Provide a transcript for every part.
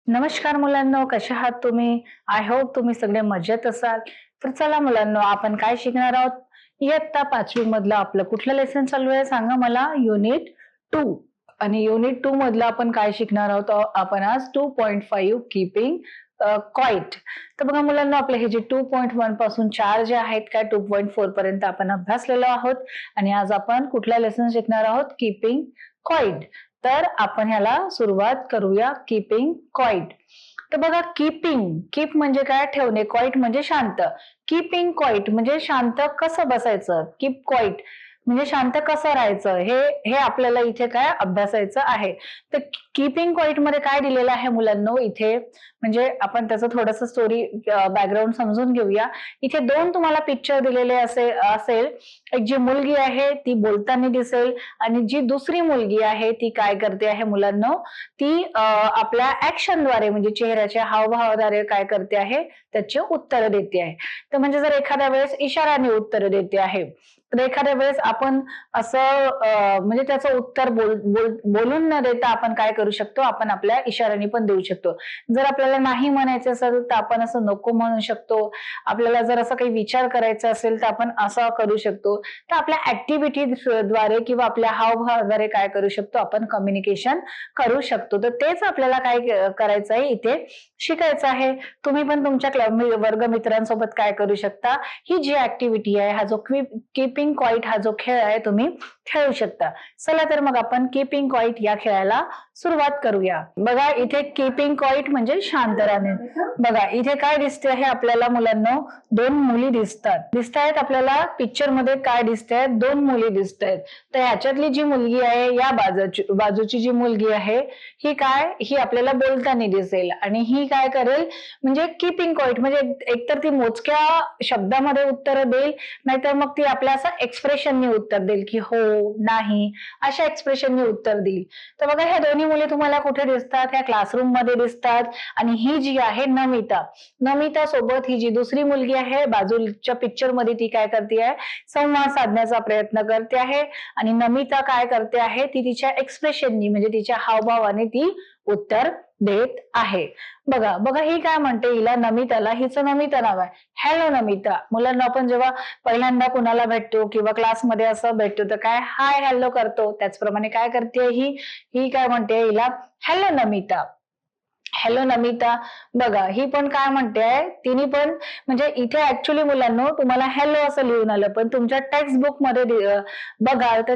नमस्कार मुलांनो, कशा आहात तुम्ही? आय होप तुम्ही सगळे मजेत असाल. तर चला मुलांनो, आपण काय शिकणार आहोत? इयत्ता 5वी मधलं आपलं कुठलं लेसन चालू आहे सांगा मला? युनिट 2. आणि युनिट 2 मधलं आपण काय शिकणार आहोत? आपण आज 2.5 कीपिंग क्वाइट. तर बघा मुलांनो, आपले हे जे 2.1 पासून 4 जे आहेत काय 2.4 पर्यंत आपण अभ्यासलेलो आहोत आणि आज आपण कुठला लेसन शिकणार आहोत? Keeping quiet. तर आपण ह्याला सुरुवात करूया. Keeping quiet. तर बघा, कीप म्हणजे काय? ठेवणे. क्वाइट म्हणजे शांत. कीपिंग क्वाइट म्हणजे शांत कसं बसायचं. कीप क्वाइट म्हणजे शांत कसं राहायचं, हे हे आपल्याला इथे काय अभ्यासायचं आहे. तर कीपिंग क्वाइट मध्ये काय दिलेलं आहे मुलांनो इथे, म्हणजे आपण त्याचं थोडंसं स्टोरी बॅकग्राऊंड समजून घेऊया. इथे 2 तुम्हाला पिक्चर दिलेले असेल. एक जी मुलगी आहे ती बोलताना दिसेल आणि जी दुसरी मुलगी आहे ती काय करते आहे मुलांनो, ती आपल्या ऍक्शनद्वारे म्हणजे चेहऱ्याच्या हावभावाद्वारे काय करते आहे, त्याचे उत्तर देते आहे. तर म्हणजे जर एखाद्या वेळेस इशाराने उत्तर देते आहे, तर एखाद्या वेळेस आपण असं म्हणजे त्याचं उत्तर बोलून न देता आपण काय करू शकतो, आपण आपल्या इशाऱ्याने पण देऊ शकतो. जर आपल्याला नाही म्हणायचं असेल तर आपण असं नको म्हणू शकतो. आपल्याला जर असं काही विचार करायचा असेल तर आपण असं करू शकतो. तर आपल्या ऍक्टिव्हिटीद्वारे किंवा आपल्या हावभावाद्वारे काय करू शकतो, आपण कम्युनिकेशन करू शकतो. तर तेच आपल्याला काय करायचं आहे, इथे शिकायचं आहे. तुम्ही पण तुमच्या वर्गमित्रांसोबत काय करू शकता, ही जी ऍक्टिव्हिटी आहे, हा जो कीपिंग क्वाइट हा जो खेळ आहे तुम्ही खेळू शकता. चला तर मग आपण कीपिंग क्वाइट या खेळाला सुरुवात करूया. बघा, इथे कीपिंग क्वाइट म्हणजे शांत राहणे. बघा इथे काय दिसते आहे आपल्याला मुलांनो, 2 मुली दिसतायत आपल्याला. पिक्चर मध्ये काय दिसतायत? 2 मुली दिसतायत. तर ह्याच्यातली जी मुलगी आहे, या बाजूची जी मुलगी आहे, ही आपल्याला बोलताना दिसेल आणि ही काय करेल, म्हणजे कीपिंग क्वाइट म्हणजे एकतर ती मोजक्या शब्दामध्ये उत्तर देईल, नाहीतर मग ती आपल्या असं एक्सप्रेशननी उत्तर देईल की हो, नाही, अशा एक्सप्रेशननी उत्तर देईल. तर बघा, ह्या दोन्ही मुली तुम्हाला कुठे दिसतात? ह्या क्लासरूम मध्ये दिसतात. आणि ही जी आहे नमिता सोबत ही जी दुसरी मुलगी आहे बाजूच्या पिक्चर मध्ये, ती काय करते आहे, संवाद साधण्याचा प्रयत्न करते आहे. आणि नमिता काय करते आहे, ती तिच्या एक्सप्रेशननी म्हणजे तिच्या हावभावाने ती उत्तर देत आहे. बघा बघा, ही काय म्हणते, हिचं नमिता नाव आहे. हॅलो नमिता. मुलांना आपण जेव्हा पहिल्यांदा कुणाला भेटतो किंवा क्लासमध्ये असं भेटतो तर काय हाय हॅलो करतो, त्याचप्रमाणे काय करते ही काय म्हणते हिला, हॅलो नमिता. हॅलो नमिता. बघा, ही पण काय म्हणते, तिने पण म्हणजे इथे ऍक्च्युली मुलांनो तुम्हाला हॅलो असं लिहून आलं, पण तुमच्या टेक्स्ट बुक मध्ये बघा तर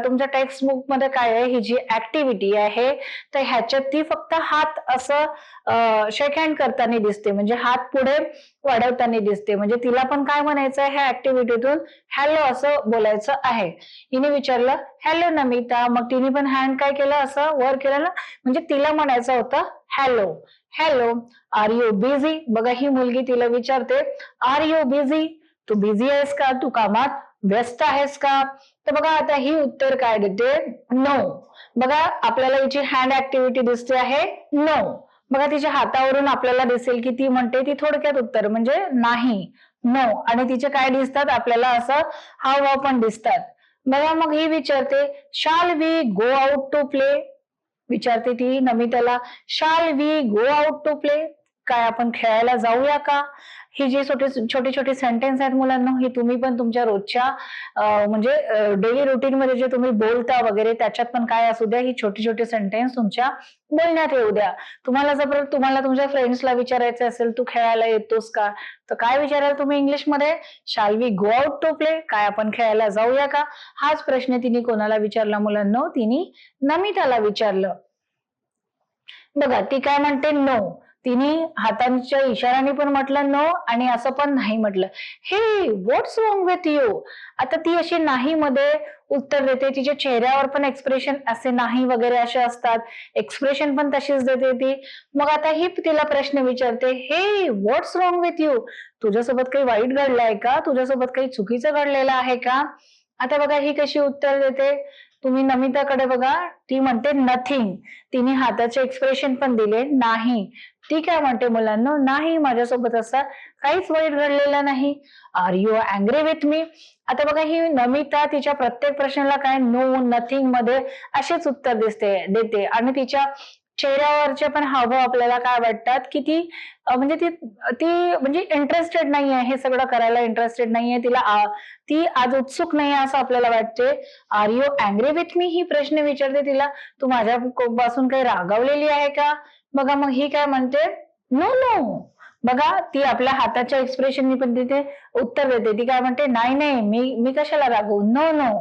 तुमच्या टेक्स्ट बुक मध्ये काय आहे, ही जी ऍक्टिव्हिटी आहे तर ह्याच्यात ती फक्त हात असं शेक हँड करताना दिसते, म्हणजे हात पुढे वाढवताना दिसते. म्हणजे तिला पण काय म्हणायचं आहे, ह्या ऍक्टिव्हिटीतून हॅलो असं बोलायचं आहे. हिने विचारलं हॅलो नमिता, मग तिने पण हँड काय केलं, असं वर केलं ना, म्हणजे तिला म्हणायचं होतं hello. Hello, are you busy. बघा, ही मुलगी तिला विचारते आर यू बिझी, तू बिझी आहेस का, तू कामात व्यस्त आहेस का. तर बघा आता ही उत्तर काय देते, नो. बघा, आपल्याला हिची हँड ऍक्टिव्हिटी दिसते आहे नो. बघा, तिच्या हातावरून आपल्याला दिसेल की ती म्हणते, ती थोडक्यात उत्तर म्हणजे नाही, नो. आणि तिचे काय दिसतात आपल्याला, असं हावभाव पण दिसतात. बघा, मग ही विचारते shall we go out to play. विचारते ती नमिताला, shall we go out to play, काय आपण खेळायला जाऊया का. ही जी छोटी छोटी सेंटेन्स आहेत मुलांना, ही तुम्ही पण तुमच्या रोजच्या म्हणजे डेली रुटीन मध्ये जे तुम्ही बोलता वगैरे त्याच्यात पण काय असू द्या, ही छोटी छोटी सेंटेन्स तुमच्या बोलण्यात येऊ द्या. तुम्हाला तुमच्या फ्रेंड्सला विचारायचं असेल तू खेळायला येतोस का, तर काय विचाराल तुम्ही इंग्लिशमध्ये, shall we go out to play, काय आपण खेळायला जाऊया का. हाच प्रश्न तिने कोणाला विचारला मुलांना, तिने नमिताला विचारलं. बघा, ती काय म्हणते नो. तिने हातांच्या इशाऱ्याने पण म्हटलं नो आणि असं पण नाही म्हटलं. हे व्हॉट्स रॉंग विथ यू. आता ती अशी नाही मध्ये उत्तर देते, तिच्या चेहऱ्यावर पण एक्सप्रेशन असे नाही वगैरे असे असतात, एक्सप्रेशन पण तशीच देते ती. मग आता ही तिला प्रश्न विचारते, हे व्हॉट्स रॉंग विथ यू, तुझ्यासोबत काही वाईट घडलंय का, तुझ्यासोबत काही चुकीचं घडलेलं आहे का. आता बघा ही कशी उत्तर देते, तुम्ही नमिताकडे बघा, ती म्हणते नथिंग. तिने हाताचे एक्सप्रेशन पण दिले नाही. ती काय म्हणते मुलांना, नाही, माझ्यासोबत असं काहीच वाईट घडलेलं नाही. Are you angry with me. आता बघा, ही नमिता तिच्या प्रत्येक प्रश्नाला काय नो नथिंग मध्ये असेच उत्तर देते आणि तिच्या चेहऱ्यावरचे पण हावभाव आपल्याला काय वाटतात की म्हणजे ती ती म्हणजे इंटरेस्टेड नाहीये, हे सगळं करायला इंटरेस्टेड नाहीये, ती आज उत्सुक नाहीये असं आपल्याला वाटते. Are you angry with me, ही प्रश्न विचारते तिला. तू माझ्या पासून काही रागावलेली आहे का? बघा मग ही काय म्हणते, नो नो. बघा ती आपल्या हाताच्या एक्सप्रेशननी पण तिथे उत्तर देते. ती काय म्हणते, नाही नाही, मी कशाला रागवू, no no.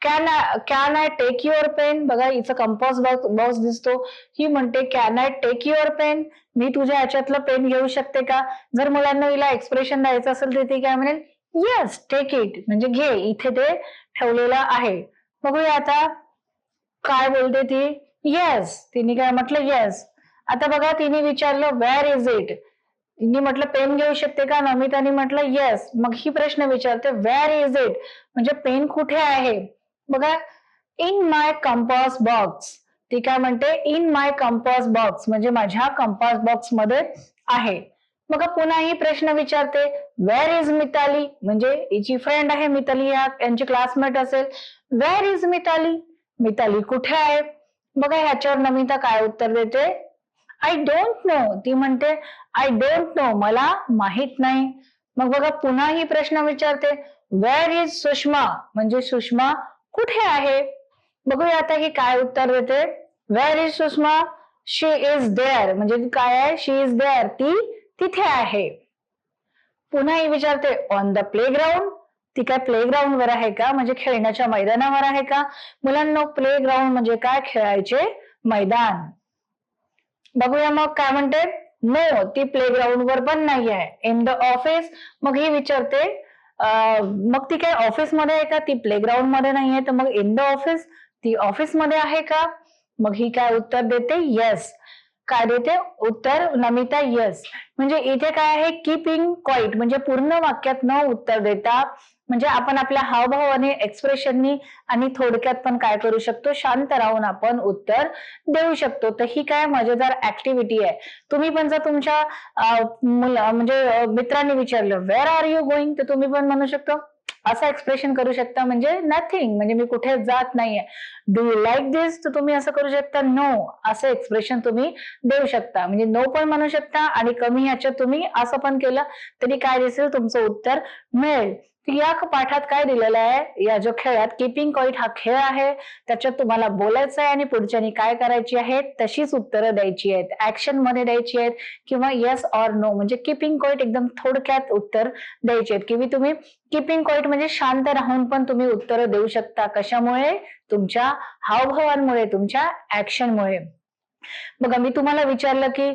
Can I take your pen. बघा हिचं कंपास बॉक्स दिसतो. ही म्हणते can I take your pen, मी तुझ्या ह्याच्यातलं पेन घेऊ शकते का? जर मुलांना हिला एक्सप्रेशन द्यायचं असेल तर ती काय म्हणेल, येस टेक इट, म्हणजे घे, इथे ते ठेवलेलं आहे. बघूया आता काय बोलते ती. येस, तिने काय म्हटलं, येस. आता बघा तिने विचारलं वेअर इज इट. तिने म्हटलं पेन घेऊ शकते का? नमिताने म्हटलं येस. मग ही प्रश्न विचारते वेअर इज इट, म्हणजे पेन कुठे आहे? बघा इन माय कंपास बॉक्स. ती काय म्हणते, इन माय कंपास बॉक्स, म्हणजे माझ्या कंपास बॉक्स मध्ये आहे. बघा पुन्हा ही प्रश्न विचारते वेअर इज मिताली, म्हणजे हिची फ्रेंड आहे मिताली, यांची क्लासमेट असेल. वेअर इज मिताली, मिताली कुठे आहे? बघा ह्याच्यावर नमिता काय उत्तर देते, आय डोंट नो. ती म्हणते आय डोंट नो, मला माहित नाही. मग बघा पुन्हा ही प्रश्न विचारते वेअर इज सुषमा, म्हणजे सुषमा कुठे आहे? बघूया आता ही काय उत्तर देते, where is Sushma, she is there, म्हणजे काय आहे, शी इज देअर, ती तिथे आहे. पुन्हा ही विचारते ऑन द प्लेग्राऊंड, ती काय प्लेग्राऊंड वर आहे का, म्हणजे खेळण्याच्या मैदानावर आहे का? मुलांना प्लेग्राऊंड म्हणजे काय, खेळायचे मैदान. बघूया मग काय म्हणते, नो, ती प्लेग्राऊंड वर पण नाही आहे. इन द ऑफिस, मग ही विचारते मग ती काय ऑफिस मध्ये आहे का? ती प्लेग्राऊंड मध्ये नाहीये, तर मग इन द ऑफिस, ती ऑफिस मध्ये आहे का? मग ही काय उत्तर देते, येस. काय देते उत्तर नमिता, येस. म्हणजे इथे काय आहे, कीपिंग क्वाईट, म्हणजे पूर्ण वाक्यात न उत्तर देता, म्हणजे आपण आपल्या हावभावाने एक्सप्रेशननी आणि थोडक्यात पण काय करू शकतो, शांत राहून आपण उत्तर देऊ शकतो. तर ही काय मजेदार ऍक्टिव्हिटी आहे. तुम्ही पण जर तुमच्या म्हणजे मित्रांनी विचारलं वेअर आर यू गोइंग, तर तुम्ही पण म्हणू शकता, असं एक्सप्रेशन करू शकता, म्हणजे नथिंग, म्हणजे मी कुठे जात नाहीये. डू यू लाईक दिस, तर तुम्ही असं करू शकता, नो, असं एक्सप्रेशन तुम्ही देऊ शकता. म्हणजे नो पण म्हणू शकता आणि कमी ह्याच्यात तुम्ही असं पण केलं तरी काय दिसेल, तुमचं उत्तर मिळेल. या पाठात काय दिलेलं आहे, या जो खेळात कीपिंग क्वाईट हा खेळ आहे, त्याच्यात तुम्हाला बोलायचं आहे आणि पुढच्यानी काय करायची आहेत तशीच उत्तरं द्यायची आहेत, ऍक्शन मध्ये द्यायची आहेत, किंवा येस ऑर नो, म्हणजे कीपिंग क्वाईट एकदम थोडक्यात उत्तर द्यायचे आहेत. किंवा तुम्ही कीपिंग क्वाईट म्हणजे शांत राहून पण तुम्ही उत्तरं देऊ शकता. कशामुळे? तुमच्या हावभावांमुळे, तुमच्या ऍक्शनमुळे. बघा मी तुम्हाला विचारलं की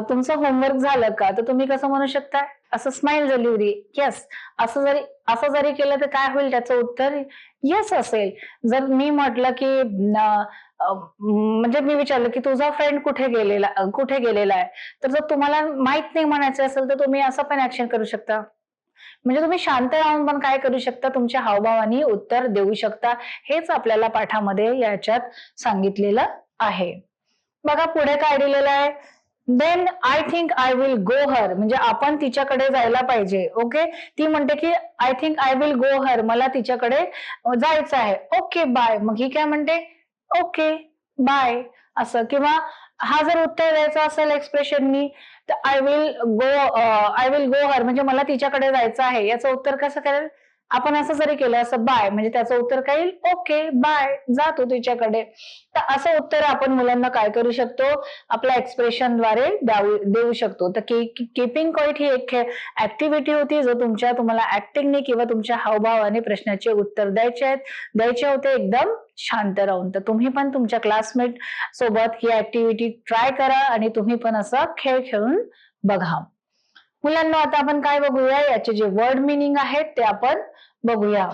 तुमचं होमवर्क झालं का, तर तुम्ही कसं म्हणू शकता, असं स्माइल झाली होती, येस. असं जरी केलं तर काय होईल, त्याचं उत्तर येस असेल. जर मी म्हटलं की म्हणजे मी विचारलं की तुझा फ्रेंड कुठे गेलेला आहे, तर जर तुम्हाला माहित नाही म्हणायचं असेल तर तुम्ही असं पण ऍक्शन करू शकता. म्हणजे तुम्ही शांत राहून पण काय करू शकता, तुमच्या हावभावानी उत्तर देऊ शकता. हेच आपल्याला पाठामध्ये याच्यात सांगितलेलं आहे. बघा पुढे काय दिलेलं आहे, then I think I will go her, म्हणजे आपण तिच्याकडे जायला पाहिजे. ओके, ती म्हणते की I think I will go her, मला तिच्याकडे जायचं आहे. Okay bye. मग ही काय म्हणते, ओके बाय असं. किंवा हा जर उत्तर द्यायचं असेल एक्सप्रेशननी, तर आय विल गो हर, म्हणजे मला तिच्याकडे जायचं आहे, याचं उत्तर कसं करेल, आपण असं जरी केलं असं बाय, म्हणजे त्याचं उत्तर काय येईल, ओके बाय, जातो तिच्याकडे. तर असं उत्तर आपण मुलांना काय करू शकतो, आपल्या एक्सप्रेशनद्वारे देऊ शकतो. तर कीपिंग क्वाईट ही एक ऍक्टिव्हिटी होती, जो तुम्हाला ऍक्टिंगने किंवा तुमच्या हावभावाने प्रश्नाचे उत्तर द्यायचे होते एकदम शांत राहून. तर तुम्ही पण तुमच्या क्लासमेट सोबत ही ऍक्टिव्हिटी ट्राय करा आणि तुम्ही पण असं खेळ खेळून बघा. मुलांना आता आपण काय बघूया, याचे जे वर्ड मिनिंग आहेत ते आपण बघूया.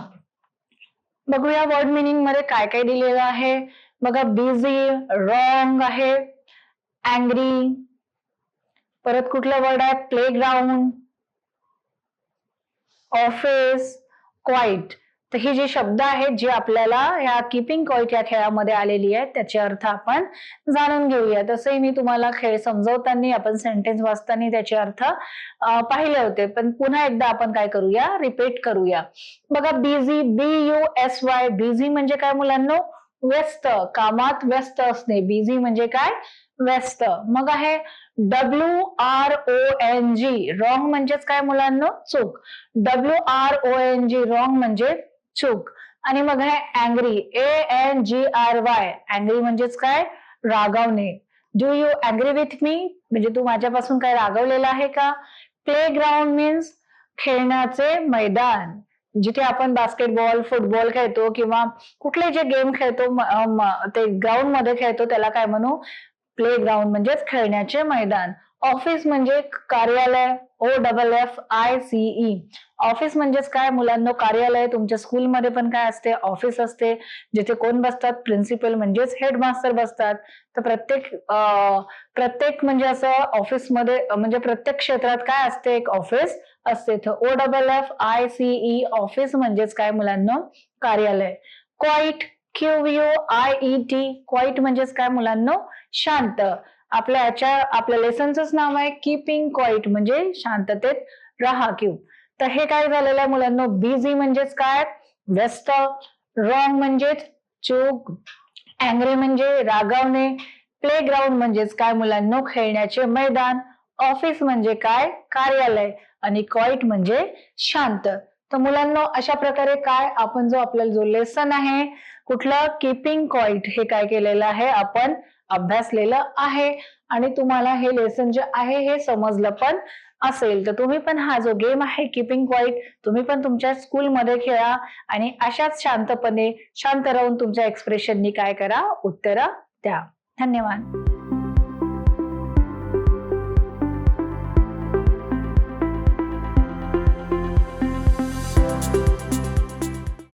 वर्ड मिनिंग मध्ये काय काय दिलेलं आहे बघा. बिझी रॉंग आहे, अँग्री, परत कुठलं वर्ड आहे, प्लेग्राऊंड, ऑफिस, क्वाईट. तर ही जी शब्द आहेत जे आपल्याला या कीपिंग क्वाईट या खेळामध्ये आलेली आहेत त्याचे अर्थ आपण जाणून घेऊया. तसंही मी तुम्हाला खेळ समजवताना, आपण सेंटेन्स वाचताना त्याचे अर्थ पाहिले होते, पण पुन्हा एकदा आपण काय करूया, रिपीट करूया. बघा बिझी, BUSY, बिझी म्हणजे काय मुलांना, व्यस्त, कामात व्यस्त असणे. बिझी म्हणजे काय? व्यस्त. मग आहे WRONG, रॉंग म्हणजेच काय मुलांना? चूक. WRONG, रॉंग म्हणजे चूक. आणि मग आहे अँग्री, ANGRY, अँग्री म्हणजेच काय? रागावणे. डू यू अँग्री विथ मी, म्हणजे तू माझ्यापासून काय रागवलेला आहे का? प्लेग्राऊंड मीन्स खेळण्याचे मैदान, जिथे आपण बास्केटबॉल, फुटबॉल खेळतो किंवा कुठले जे गेम खेळतो ते ग्राउंड मध्ये खेळतो त्याला काय म्हणू? प्ले ग्राउंड म्हणजेच खेळण्याचे मैदान. ऑफिस म्हणजे कार्यालय, OFFICE. ऑफिस म्हणजेच काय मुलांना? कार्यालय. तुमच्या स्कूलमध्ये पण काय असते? ऑफिस असते, जिथे कोण बसतात? प्रिन्सिपल म्हणजेच हेडमास्टर बसतात. तर प्रत्येक म्हणजे असं ऑफिसमध्ये म्हणजे प्रत्येक क्षेत्रात काय असते? एक ऑफिस असते. तर OFFICE, ऑफिस म्हणजेच काय मुलांना? कार्यालय. क्वाईट, QUIET, क्वाईट म्हणजेच काय मुलांना? शांत. आपल्या लेसनचंच नाव आहे कीपिंग क्वाईट, म्हणजे शांततेत राहा. तर हे काय झालेलं आहे मुलांना? बिझी म्हणजेच काय? व्यस्त. रॉंग म्हणजेच चूक. अँग्री म्हणजे रागावणे. प्लेग्राऊंड म्हणजेच काय मुलांना? खेळण्याचे मैदान. ऑफिस म्हणजे काय? कार्यालय. आणि क्वाईट म्हणजे शांत. तर मुलांना अशा प्रकारे काय आपण आपल्याला जो लेसन आहे कुठलं? कीपिंग क्वाईट, हे काय केलेलं आहे? आपण अभ्यासलेलं आहे. आणि तुम्हाला हे लेसन जे आहे हे समजलं पण असेल. तर तुम्ही पण हा जो गेम आहे कीपिंग क्वाईट, तुम्ही पण तुमच्या स्कूलमध्ये खेळा आणि अशाच शांतपणे शांत राहून तुमच्या एक्सप्रेशननी काय करा? उत्तरं द्या. धन्यवाद.